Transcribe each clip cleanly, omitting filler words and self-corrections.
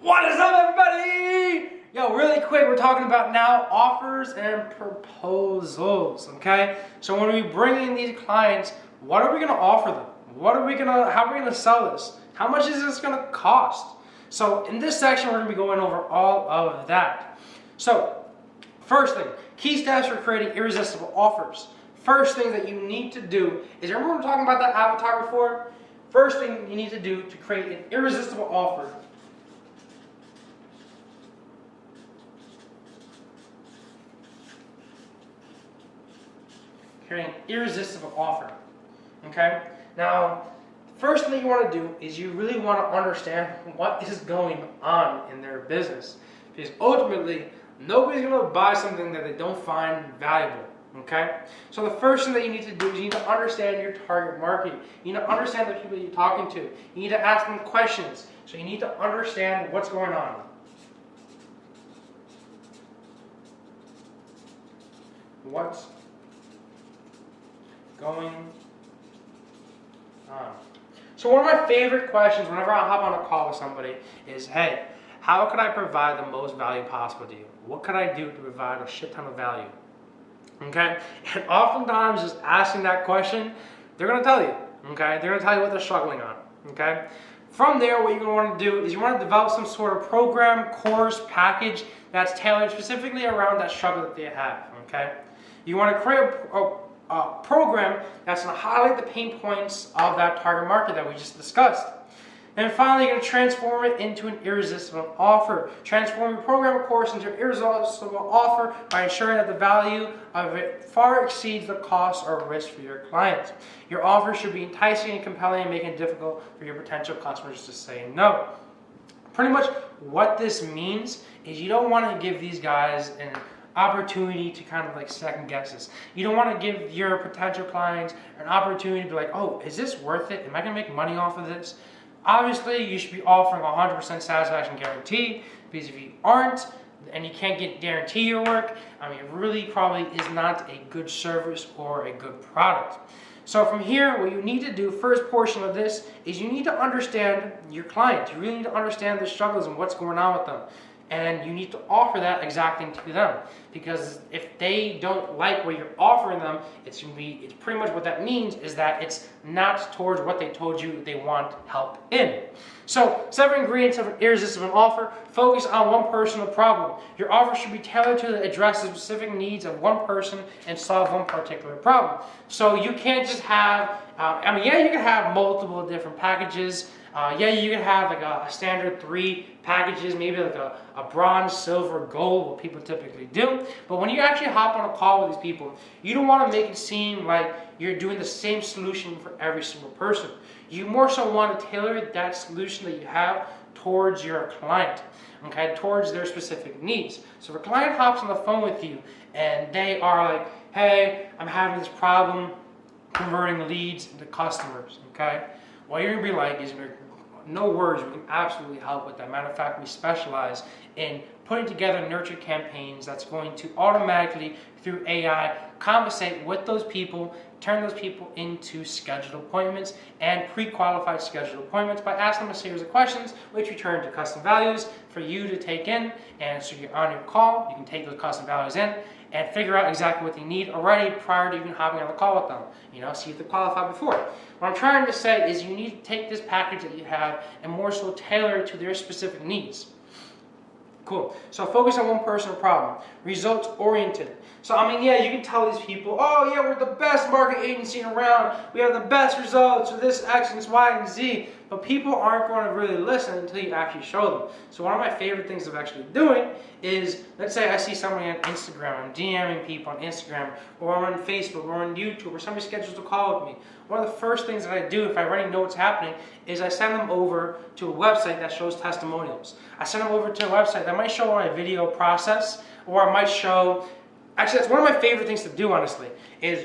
What is up, everybody? Yo, really quick, we're talking about now offers and proposals, okay? So when we bring in these clients, what are we gonna offer them? How are we gonna sell this? How much is this gonna cost? So in this section, we're gonna be going over all of that. So first thing, key steps for creating irresistible offers. First thing that you need to do is, remember we were talking about that avatar before? First thing you need to do to create an irresistible offer okay? Now, first thing that you want to do is you really want to understand what is going on in their business. Because ultimately, nobody's going to buy something that they don't find valuable, okay? So the first thing that you need to do is you need to understand your target market. You need to understand the people you're talking to. You need to ask them questions. So you need to understand what's going on. What's going on? So one of my favorite questions whenever I hop on a call with somebody is, hey, how could I provide the most value possible to you? What could I do to provide a shit ton of value? Okay? And oftentimes just asking that question, they're going to tell you. Okay? They're going to tell you what they're struggling on. Okay? From there, what you're going to want to do is you want to develop some sort of program, course, package that's tailored specifically around that struggle that they have. Okay? You want to create a program that's going to highlight the pain points of that target market that we just discussed. And finally, you're going to transform it into an irresistible offer. Transform your program or course into an irresistible offer by ensuring that the value of it far exceeds the cost or risk for your clients. Your offer should be enticing and compelling and making it difficult for your potential customers to say no. Pretty much what this means is you don't want to give these guys an opportunity to kind of like second guess this. You don't want to give your potential clients an opportunity to be like, oh, is this worth it? Am I going to make money off of this? Obviously, you should be offering 100% satisfaction guarantee, because if you aren't, and you can't guarantee your work, I mean, it really probably is not a good service or a good product. So from here, what you need to do, first portion of this, is you need to understand your client. You really need to understand their struggles and what's going on with them. And you need to offer that exact thing to them, because if they don't like what you're offering them, it's pretty much what that means is that it's not towards what they told you they want help in. So, 7 ingredients of an irresistible offer. Focus on one person or problem. Your offer should be tailored to address the specific needs of one person and solve one particular problem. So you can't just have, yeah, you can have multiple different packages. Yeah, you can have like a standard 3 packages, maybe like a bronze, silver, gold, what people typically do. But when you actually hop on a call with these people, you don't want to make it seem like you're doing the same solution for every single person. You more so want to tailor that solution that you have towards your client, okay, towards their specific needs. So if a client hops on the phone with you and they are like, hey, I'm having this problem converting leads into customers, okay, what you're going to be like is, no worries, we can absolutely help with that. Matter of fact, we specialize in putting together nurture campaigns that's going to automatically, through AI, conversate with those people, turn those people into scheduled appointments and pre-qualified scheduled appointments by asking them a series of questions, which return to custom values for you to take in. And so you're on your call, you can take those custom values in and figure out exactly what they need already prior to even hopping on the call with them. You know, see if they qualify before. What I'm trying to say is you need to take this package that you have and more so tailor it to their specific needs. Cool. So focus on one person or problem. Results oriented. So I mean, yeah, you can tell these people, oh yeah, we're the best market agency around. We have the best results with this X and Y and Z. But people aren't going to really listen until you actually show them. So one of my favorite things of actually doing is, let's say I see somebody on Instagram, I'm DMing people on Instagram, or I'm on Facebook, or on YouTube, or somebody schedules a call with me. One of the first things that I do, if I already know what's happening, is I send them over to a website that shows testimonials. I send them over to a website that might show my video process, or I might show, actually that's one of my favorite things to do, honestly, is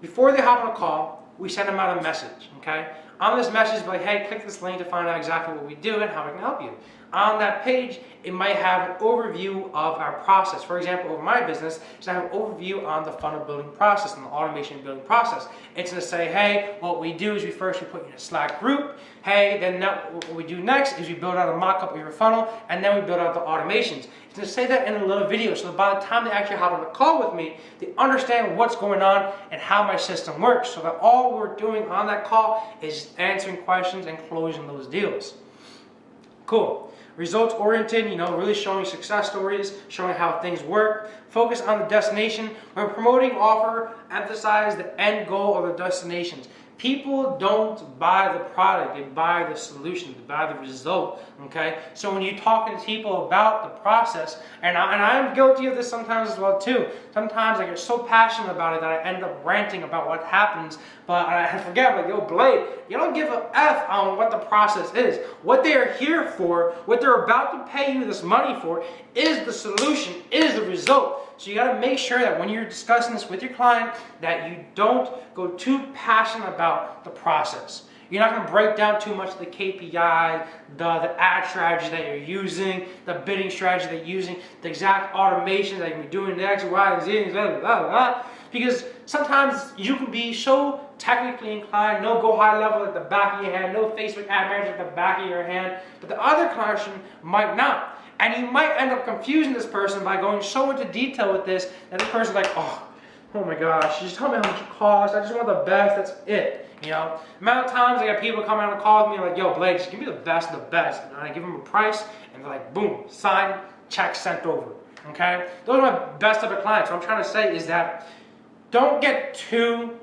before they hop on a call, we send them out a message, okay? On this message, be like, hey, click this link to find out exactly what we do and how I can help you. on that page, it might have an overview of our process. For example, over my business, it's going to have an overview on the funnel building process and the automation building process. It's going to say, hey, what we do is we put you in a Slack group. Hey, then what we do next is we build out a mock-up of your funnel, and then we build out the automations. It's going to say that in a little video, so that by the time they actually hop on a call with me, they understand what's going on and how my system works, so that all we're doing on that call is answering questions and closing those deals. Cool. Results oriented, really showing success stories, showing how things work. Focus on the destination. When promoting offer, emphasize the end goal of the destinations. People don't buy the product, they buy the solution, they buy the result, okay? So when you're talking to people about the process, and I'm guilty of this sometimes as well too. Sometimes I get so passionate about it that I end up ranting about what happens, but I forget, like, yo, Blade, you don't give a F on what the process is. What they are here for, what they're about to pay you this money for, is the solution, is the result. So you got to make sure that when you're discussing this with your client, that you don't go too passionate about the process. You're not going to break down too much of the KPI, the ad strategy that you're using, the bidding strategy that you're using, the exact automation that you're doing next, Y, and Z, blah, blah, blah. Because sometimes you can be so technically inclined, no go high level at the back of your hand, no Facebook ad manager at the back of your hand, but the other person might not. And you might end up confusing this person by going so into detail with this that this person's like, oh my gosh, just tell me how much it costs. I just want the best. That's it. The amount of times I got people coming on and call with me like, yo, Blake, just give me the best of the best. And I give them a price, and they're like, boom, signed, check sent over. Okay? Those are my best type of clients. What I'm trying to say is that don't get too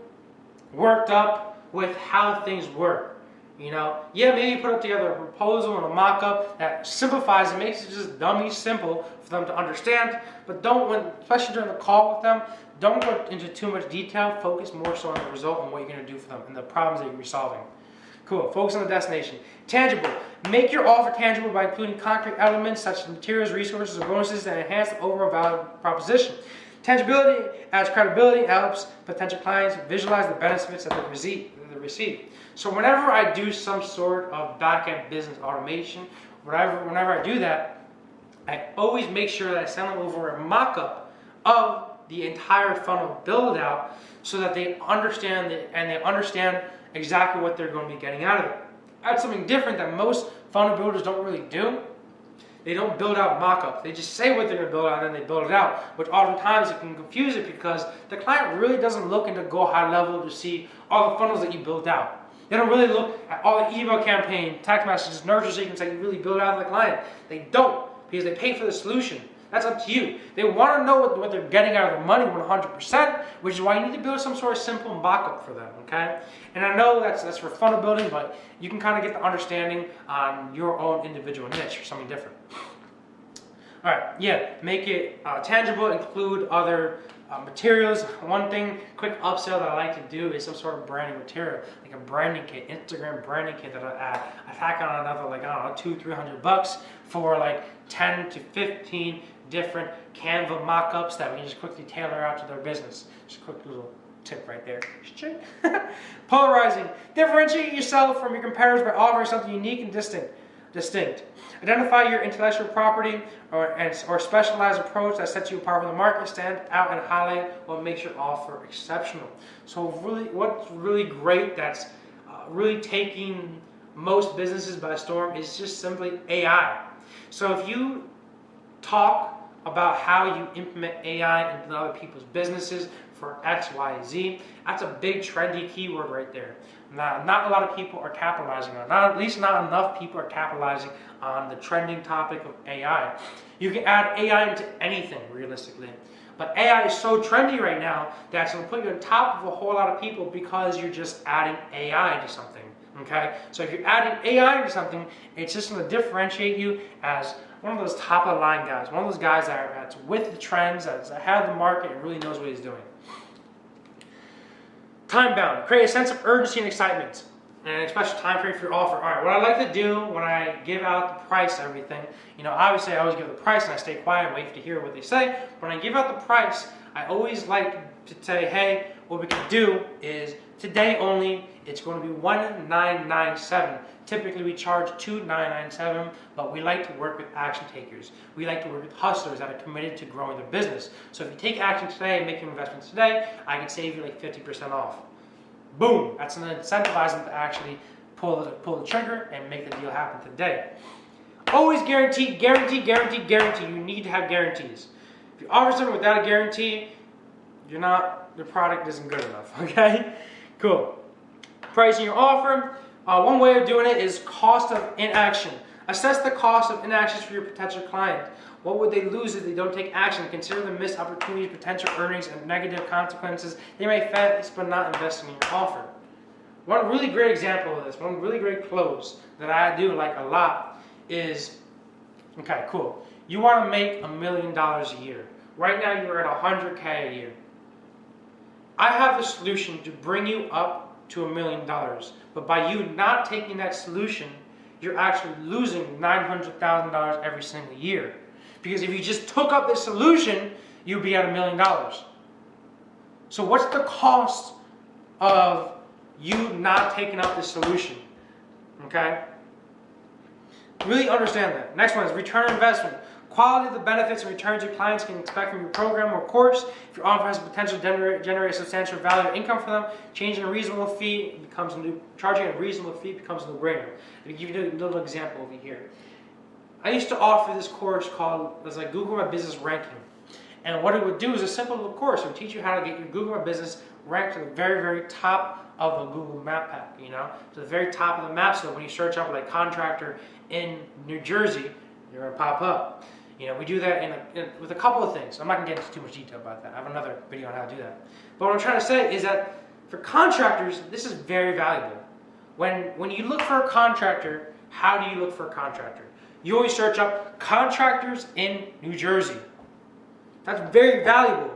worked up with how things work. Yeah, maybe put up together a proposal and a mock-up that simplifies it, makes it just dummy simple for them to understand, but especially during the call with them, don't go into too much detail. Focus more so on the result and what you're going to do for them and the problems that you're solving. Cool. Focus on the destination. Tangible. Make your offer tangible by including concrete elements such as materials, resources, or bonuses that enhance the overall value proposition. Tangibility adds credibility, helps potential clients visualize the benefits that they receive. So whenever I do some sort of back-end business automation, whenever I do that, I always make sure that I send them over a mock-up of the entire funnel build-out so that they understand exactly what they're going to be getting out of it. That's something different that most funnel builders don't really do. They don't build out mock-ups. They just say what they're going to build out and then they build it out, which oftentimes it can confuse it because the client really doesn't look into go high level to see all the funnels that you build out. They don't really look at all the email campaign, text messages, nurture sequence that you really build out of the client. They don't, because they pay for the solution. That's up to you. They want to know what they're getting out of the money 100%, which is why you need to build some sort of simple mock-up for them, okay? And I know that's for funnel building, but you can kind of get the understanding on your own individual niche or something different. All right, yeah, make it tangible, include other materials. One thing, quick upsell that I like to do is some sort of branding material, like a branding kit, Instagram branding kit that I tack on another, like, I don't know, $200-300 for like 10 to 15 different Canva mock-ups that we can just quickly tailor out to their business. Just a quick little tip right there. Polarizing. Differentiate yourself from your competitors by offering something unique and distinct. Identify your intellectual property or specialized approach that sets you apart from the market. Stand out and highlight what makes your offer exceptional. So really, what's really great that's really taking most businesses by storm is just simply AI. So if you talk about how you implement AI into other people's businesses for X, Y, Z, that's a big trendy keyword right there. Now, not a lot of people are capitalizing on it. At least not enough people are capitalizing on the trending topic of AI. You can add AI into anything, realistically. But AI is so trendy right now that it's going to put you on top of a whole lot of people because you're just adding AI to something. Okay? So if you're adding AI to something, it's just going to differentiate you as one of those top of the line guys, one of those guys that's with the trends, that's ahead of the market and really knows what he's doing. Time bound. Create a sense of urgency and excitement, and a special time frame for your offer. All right, what I like to do when I give out the price, everything, obviously I always give the price and I stay quiet and wait to hear what they say. When I give out the price, I always like to say, hey, what we can do is Today only, it's going to be $1,997. Typically, we charge $2,997, but we like to work with action takers. We like to work with hustlers that are committed to growing their business. So if you take action today and make your investments today, I can save you like 50% off. Boom! That's going to incentivize them to actually pull the trigger and make the deal happen today. Always guarantee, guarantee, guarantee, guarantee. You need to have guarantees. If you offer something without a guarantee, your product isn't good enough, okay? Cool. Pricing your offer. One way of doing it is cost of inaction. Assess the cost of inaction for your potential client. What would they lose if they don't take action? Consider the missed opportunities, potential earnings, and negative consequences they may face by not investing in your offer. One really great example of this, one really great close that I do like a lot is, okay, cool. You want to make $1 million a year. Right now you're at $100K a year. I have a solution to bring you up to $1 million, but by you not taking that solution, you're actually losing $900,000 every single year. Because if you just took up this solution, you'd be at $1 million. So what's the cost of you not taking up this solution? Okay? Really understand that. Next one is return on investment. Quality of the benefits and returns your clients can expect from your program or course. If your offer has the potential to generate substantial value or income for them, charging a reasonable fee becomes a no-brainer. Let me give you a little example over here. I used to offer this course called, it was like Google My Business Ranking. And what it would do is a simple little course. It would teach you how to get your Google My Business ranked to the very, very top of the Google Map Pack, to the very top of the map, so when you search up like contractor in New Jersey, you're going to pop up. We do that with a couple of things. I'm not going to get into too much detail about that. I have another video on how to do that. But what I'm trying to say is that for contractors, this is very valuable. When you look for a contractor, how do you look for a contractor? You always search up contractors in New Jersey. That's very valuable.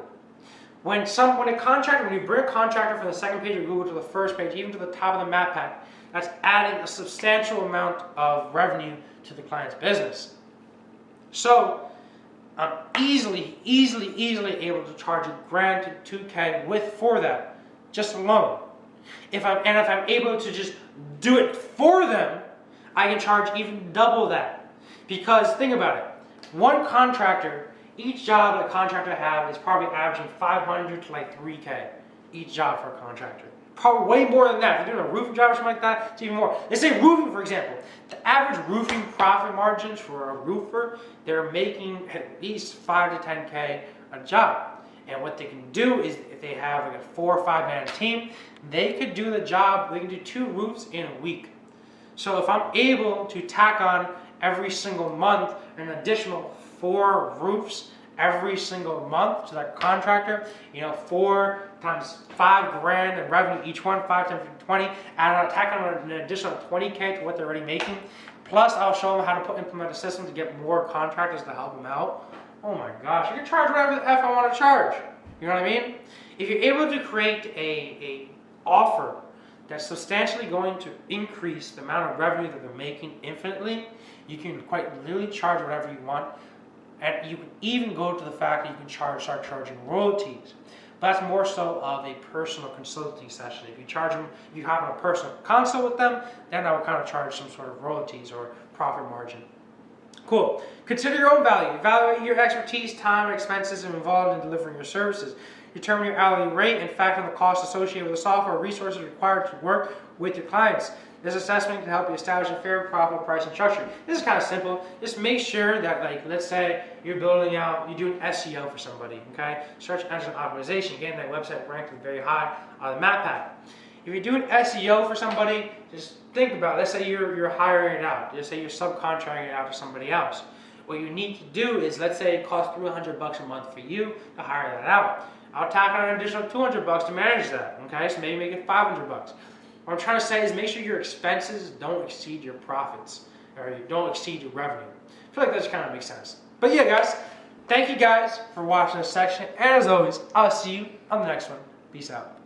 When you bring a contractor from the second page of Google to the first page, even to the top of the map pack, that's adding a substantial amount of revenue to the client's business. So I'm easily able to charge $1,000 to $2K for that, just alone. If I'm able to just do it for them, I can charge even double that. Because think about it, one contractor, each job a contractor has is probably averaging $500 to like $3K each job for a contractor. Probably way more than that. If you're doing a roofing job or something like that, it's even more. Let's say roofing, for example. The average roofing profit margins for a roofer, they're making at least $5 to $10K a job. And what they can do is, if they have like a 4 or 5 man team, they could do the job, they can do 2 roofs in a week. So if I'm able to tack on every single month an additional 4 roofs every single month to that contractor, 4 times $5,000 in revenue each one, 5 times 20, and I'll tack on an additional $20K to what they're already making. Plus, I'll show them how to implement a system to get more contractors to help them out. Oh my gosh, you can charge whatever the F I want to charge. You know what I mean? If you're able to create a offer that's substantially going to increase the amount of revenue that they're making infinitely, you can quite literally charge whatever you want. And you can even go to the fact that you can start charging royalties. But that's more so of a personal consulting session. If you have a personal consult with them, then I would kind of charge some sort of royalties or profit margin. Cool. Consider your own value. Evaluate your expertise, time, and expenses involved in delivering your services. Determine your hourly rate and factor in the costs associated with the software or resources required to work with your clients. This assessment can help you establish a fair, profitable pricing structure. This is kind of simple. Just make sure that, like, let's say you're doing SEO for somebody, okay? Search engine optimization, getting that website ranked very high on the map pack. If you're doing SEO for somebody, just think about it. Let's say you're hiring it out. Let's say you're subcontracting it out to somebody else. What you need to do is, let's say it costs $300 a month for you to hire that out. I'll tack on an additional $200 to manage that, okay? So maybe make it $500. What I'm trying to say is make sure your expenses don't exceed your profits, or you don't exceed your revenue. I feel like that just kind of makes sense. But yeah, guys, thank you guys for watching this section. And as always, I'll see you on the next one. Peace out.